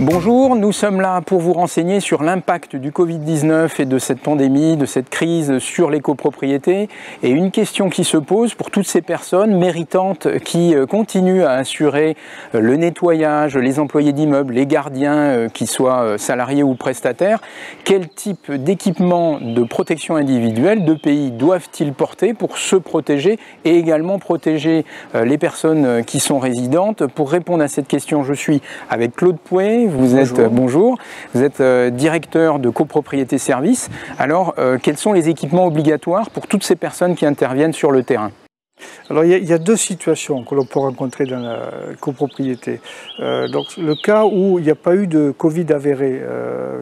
Bonjour, nous sommes là pour vous renseigner sur l'impact du Covid-19 et de cette pandémie, de cette crise sur les copropriétés. Et une question qui se pose pour toutes ces personnes méritantes qui continuent à assurer le nettoyage, les employés d'immeubles, les gardiens, qu'ils soient salariés ou prestataires. Quel type d'équipement de protection individuelle de pays doivent-ils porter pour se protéger et également protéger les personnes qui sont résidentes? Pour répondre à cette question, je suis avec Claude Pouet. Bonjour, vous êtes directeur de copropriété service. Alors, quels sont les équipements obligatoires pour toutes ces personnes qui interviennent sur le terrain? Alors il y a deux situations que l'on peut rencontrer dans la copropriété. Donc le cas où il n'y a pas eu de Covid avéré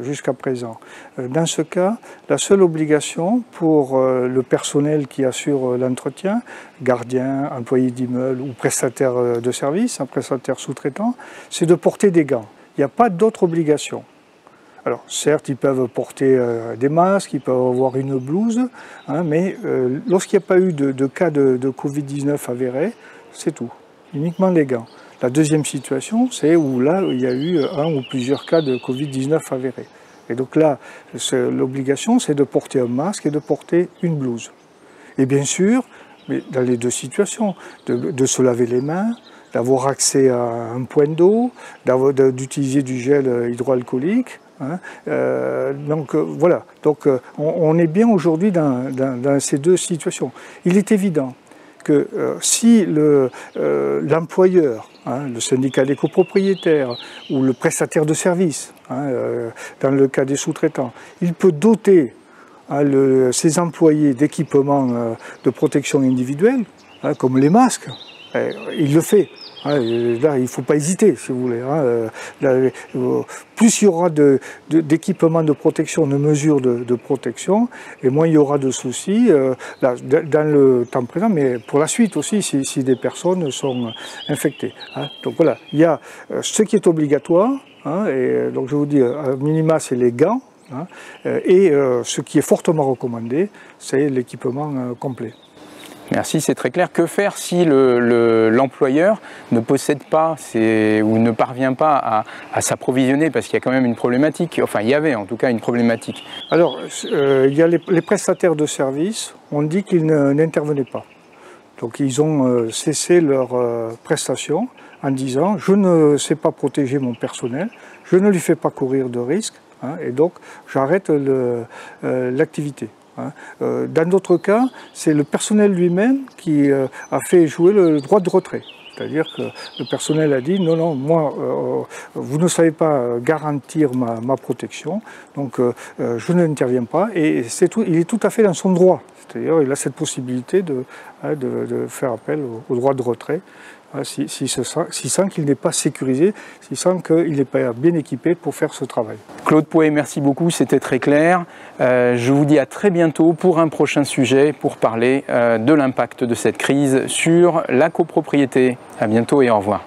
jusqu'à présent. Dans ce cas, la seule obligation pour le personnel qui assure l'entretien, gardien, employé d'immeuble ou prestataire de service, un prestataire sous-traitant, c'est de porter des gants. Il n'y a pas d'autre obligation. Alors certes, ils peuvent porter des masques, ils peuvent avoir une blouse, hein, mais lorsqu'il n'y a pas eu de cas de Covid-19 avéré, c'est tout, uniquement les gants. La deuxième situation, c'est où là, il y a eu un ou plusieurs cas de Covid-19 avérés. Et donc là, l'obligation, c'est de porter un masque et de porter une blouse. Et bien sûr, mais dans les deux situations, de se laver les mains, d'avoir accès à un point d'eau, d'utiliser du gel hydroalcoolique. Hein, voilà, donc on est bien aujourd'hui dans ces deux situations. Il est évident que si l'employeur, le syndicat des copropriétaires ou le prestataire de service, dans le cas des sous-traitants, il peut doter ses employés d'équipements de protection individuelle, comme les masques, il le fait. Là, il ne faut pas hésiter, si vous voulez. Plus il y aura d'équipements de protection, de mesures de protection, et moins il y aura de soucis dans le temps présent, mais pour la suite aussi, si des personnes sont infectées. Donc voilà, il y a ce qui est obligatoire, et donc je vous dis, à minima, c'est les gants, et ce qui est fortement recommandé, c'est l'équipement complet. Merci, c'est très clair. Que faire si l'employeur ne possède pas ou ne parvient pas à s'approvisionner, parce qu'il y a quand même une problématique, enfin il y avait en tout cas une problématique. Alors, il y a les prestataires de services, on dit qu'ils n'intervenaient pas. Donc ils ont cessé leur prestation en disant « je ne sais pas protéger mon personnel, je ne lui fais pas courir de risques, et donc j'arrête l'activité ». Dans d'autres cas, c'est le personnel lui-même qui a fait jouer le droit de retrait. C'est-à-dire que le personnel a dit « non, non, moi, vous ne savez pas garantir ma protection, donc je n'interviens pas ». Et il est tout à fait dans son droit. C'est-à-dire qu'il a cette possibilité de faire appel au droit de retrait. S'il sent qu'il n'est pas sécurisé, s'il sent qu'il n'est pas bien équipé pour faire ce travail. Claude Pouet, merci beaucoup, c'était très clair. Je vous dis à très bientôt pour un prochain sujet pour parler de l'impact de cette crise sur la copropriété. À bientôt et au revoir.